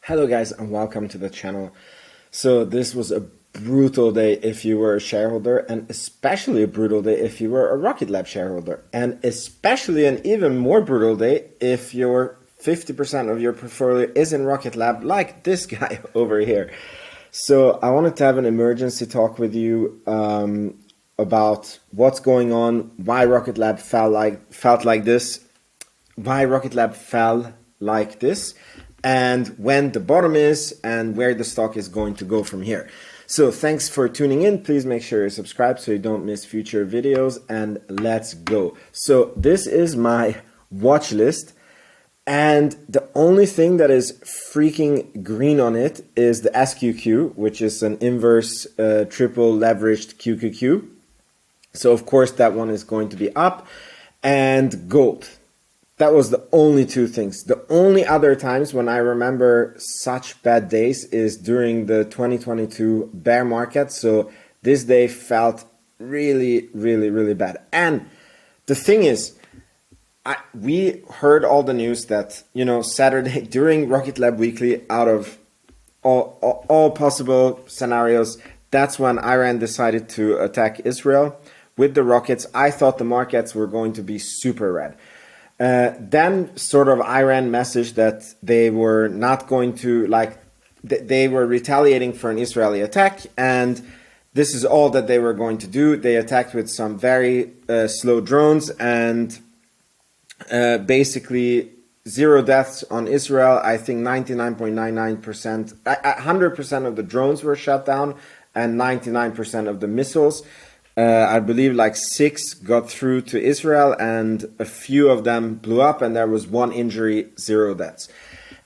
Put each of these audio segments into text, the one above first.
Hello guys and welcome to the channel. So this was a brutal day if you were a shareholder, and especially a brutal day if you were a Rocket Lab shareholder, and especially an even more brutal day if your 50% of your portfolio is in Rocket Lab, like this guy over here. So I wanted to have an emergency talk with you about what's going on, why Rocket Lab felt like this, and when the bottom is and where the stock is going to go from here. So thanks for tuning in. Please make sure you subscribe so you don't miss future videos, and let's go. So this is my watch list, and the only thing that is freaking green on it is the SQQ, which is an inverse triple leveraged QQQ. So of course that one is going to be up, and gold. That was the only two things. The only other times when I remember such bad days is during the 2022 bear market. So this day felt really, really, really bad. And the thing is, we heard all the news that, Saturday during Rocket Lab Weekly, out of all possible scenarios, that's when Iran decided to attack Israel with the rockets. I thought the markets were going to be super red. Then sort of Iran messaged that they were not going to, they were retaliating for an Israeli attack, and this is all that they were going to do. They attacked with some very slow drones, and basically 0 deaths on Israel. I think 99.99%, 100% of the drones were shut down, and 99% of the missiles. I believe 6 got through to Israel, and a few of them blew up, and there was 1 injury, 0 deaths.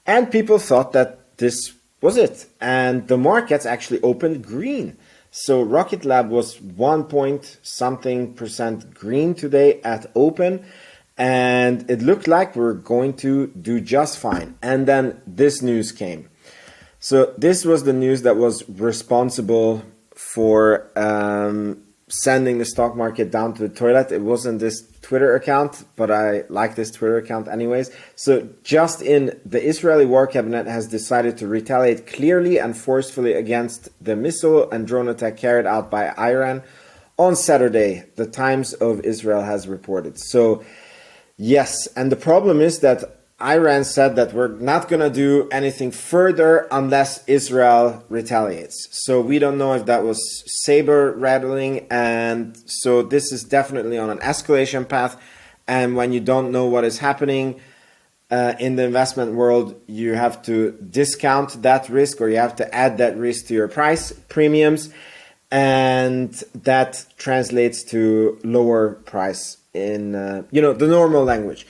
And people thought that this was it. And the markets actually opened green. So Rocket Lab was 1.something% green today at open. And it looked like we're going to do just fine. And then this news came. So this was the news that was responsible for sending the stock market down to the toilet. It wasn't this Twitter account, but I like this Twitter account anyways. So just in, the Israeli war cabinet has decided to retaliate clearly and forcefully against the missile and drone attack carried out by Iran on Saturday, the Times of Israel has reported. So yes, and the problem is that Iran said that we're not going to do anything further unless Israel retaliates. So we don't know if that was saber rattling, and so this is definitely on an escalation path. And when you don't know what is happening in the investment world, you have to discount that risk, or you have to add that risk to your price premiums, and that translates to lower price in the normal language.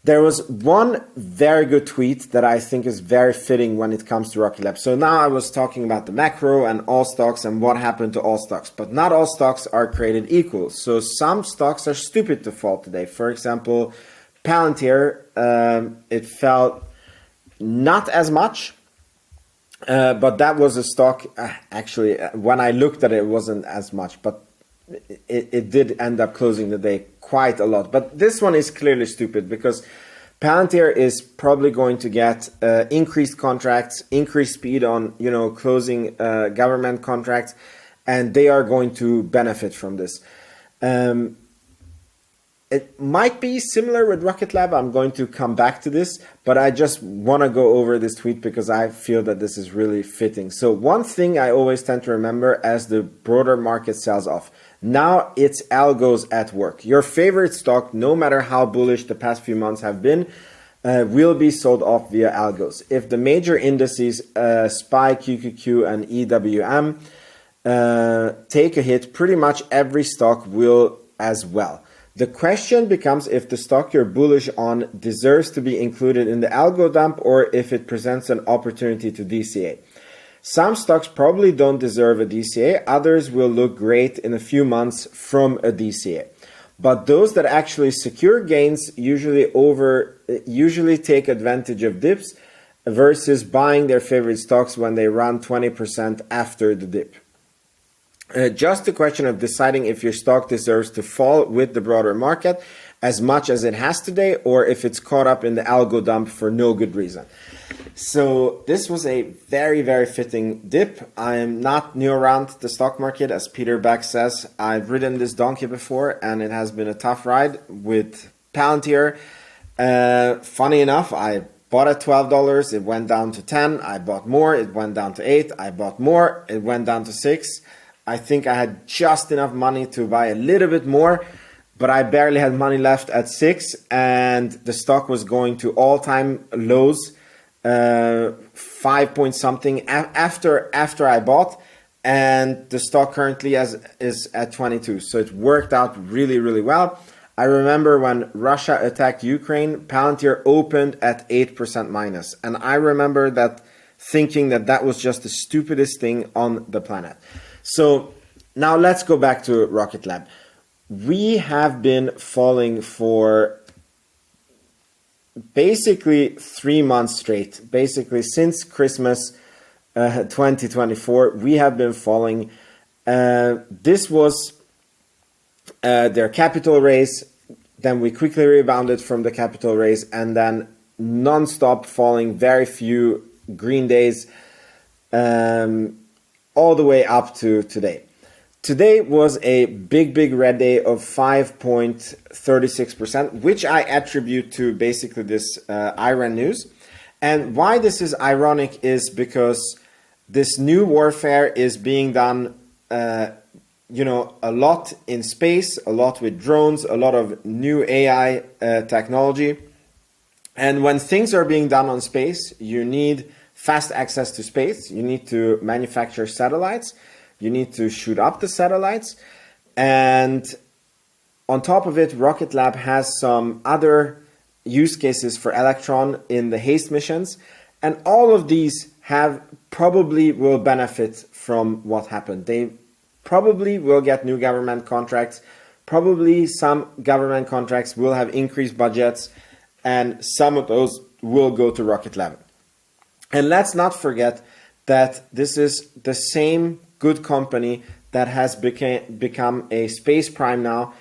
There was one very good tweet that I think is very fitting when it comes to Rocket Lab. So now I was talking about the macro and all stocks and what happened to all stocks. But not all stocks are created equal. So some stocks are stupid to fall today. For example, Palantir, it fell not as much. But that was a stock, actually, when I looked at it, it wasn't as much. But it did end up closing the day quite a lot. But this one is clearly stupid because Palantir is probably going to get increased contracts, increased speed on closing government contracts, and they are going to benefit from this. It might be similar with Rocket Lab. I'm going to come back to this, but I just want to go over this tweet because I feel that this is really fitting. So one thing I always tend to remember as the broader market sells off. Now it's algos at work. Your favorite stock, no matter how bullish the past few months have been, will be sold off via algos. If the major indices, SPY, QQQ, and EWM, take a hit, pretty much every stock will as well. The question becomes if the stock you're bullish on deserves to be included in the algo dump, or if it presents an opportunity to DCA. Some stocks probably don't deserve a DCA, others will look great in a few months from a DCA. But those that actually secure gains usually take advantage of dips versus buying their favorite stocks when they run 20% after the dip. Just a question of deciding if your stock deserves to fall with the broader market as much as it has today, or if it's caught up in the algo dump for no good reason. So this was a very, very fitting dip. I'm not new around the stock market, as Peter Beck says. I've ridden this donkey before, and it has been a tough ride with Palantir. Funny enough, I bought at $12. It went down to 10. I bought more. It went down to 8. I bought more. It went down to 6. I think I had just enough money to buy a little bit more, but I barely had money left at 6, and the stock was going to all-time lows, 5 point something after I bought, and the stock currently is at 22. So it worked out really, really well. I remember when Russia attacked Ukraine, Palantir opened at 8% minus, and I remember that thinking that was just the stupidest thing on the planet. So now let's go back to Rocket Lab. We have been falling for basically 3 months straight. Basically since Christmas 2024, we have been falling. This was their capital raise. Then we quickly rebounded from the capital raise, and then non-stop falling, very few green days, all the way up to today. Today was a big red day of 5.36%, which I attribute to basically this Iran news. And why this is ironic is because this new warfare is being done, a lot in space, a lot with drones, a lot of new AI technology. And when things are being done on space, you need fast access to space. You need to manufacture satellites. You need to shoot up the satellites. And on top of it, Rocket Lab has some other use cases for Electron in the HASTE missions. And all of these probably will benefit from what happened. They probably will get new government contracts. Probably some government contracts will have increased budgets, and some of those will go to Rocket Lab. And let's not forget that this is the same good company that has become a space prime now.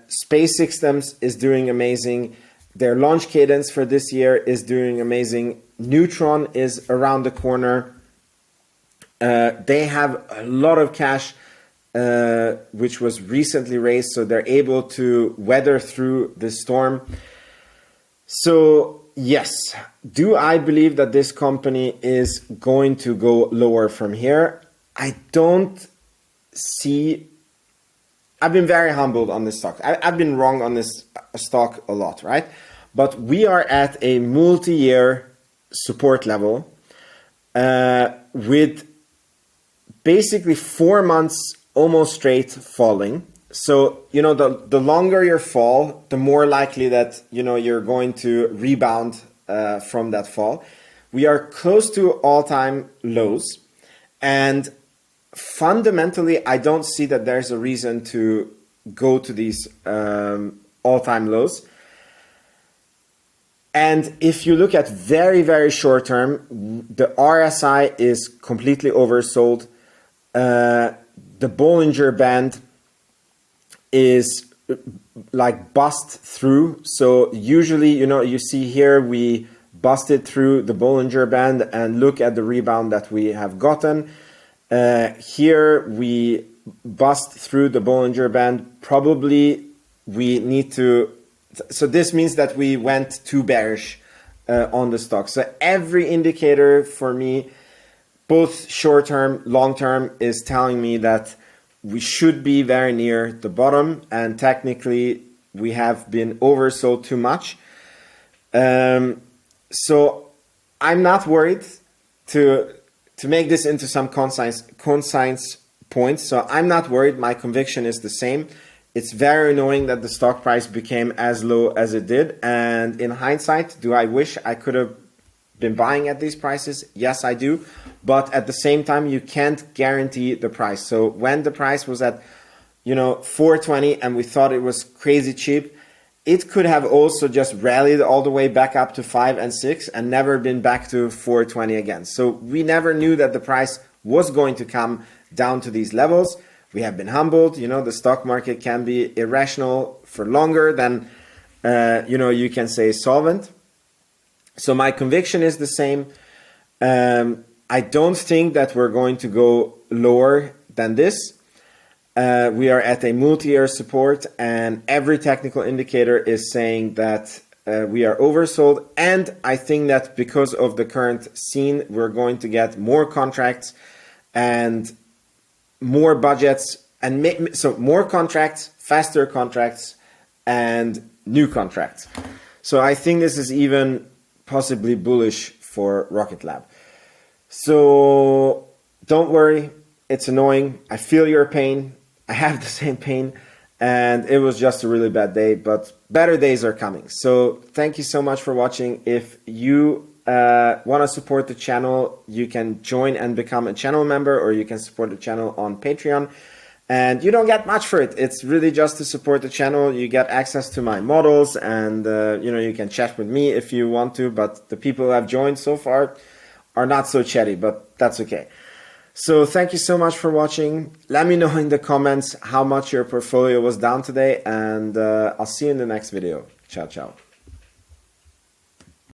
Space Systems is doing amazing. Their launch cadence for this year is doing amazing. Neutron is around the corner. They have a lot of cash, which was recently raised, so they're able to weather through the storm. So yes, do I believe that this company is going to go lower from here? I don't see. I've been very humbled on this stock. I've been wrong on this stock a lot, right? But we are at a multi-year support level with basically 4 months almost straight falling. So, the longer your fall, the more likely that, you're going to rebound from that fall. We are close to all-time lows. And fundamentally, I don't see that there's a reason to go to these all-time lows. And if you look at very, very short term, the RSI is completely oversold. The Bollinger Band is like bust through. So usually, you see here, we busted through the Bollinger Band, and look at the rebound that we have gotten. Here we bust through the Bollinger Band. Probably we need to, so this means that we went too bearish on the stock. So every indicator for me, both short-term, long-term, is telling me that we should be very near the bottom, and technically we have been oversold too much. So I'm not worried to make this into some conscience points. So I'm not worried. My conviction is the same. It's very annoying that the stock price became as low as it did. And in hindsight, do I wish I could have been buying at these prices? Yes, I do. But at the same time, you can't guarantee the price. So when the price was at, 420 and we thought it was crazy cheap, it could have also just rallied all the way back up to 5 and 6 and never been back to 420 again. So we never knew that the price was going to come down to these levels. We have been humbled. The stock market can be irrational for longer than, you can say solvent. So my conviction is the same. I don't think that we're going to go lower than this. We are at a multi-year support, and every technical indicator is saying that we are oversold. And I think that because of the current scene, we're going to get more contracts and more budgets, and so more contracts, faster contracts, and new contracts. So I think this is even possibly bullish for Rocket Lab. So don't worry, it's annoying. I feel your pain. I have the same pain, and it was just a really bad day, but better days are coming. So thank you so much for watching. If you want to support the channel, you can join and become a channel member, or you can support the channel on Patreon. And you don't get much for it. It's really just to support the channel. You get access to my models, and you can chat with me if you want to, but the people who have joined so far are not so chatty, but that's okay. So thank you so much for watching. Let me know in the comments how much your portfolio was down today, and I'll see you in the next video. Ciao, ciao.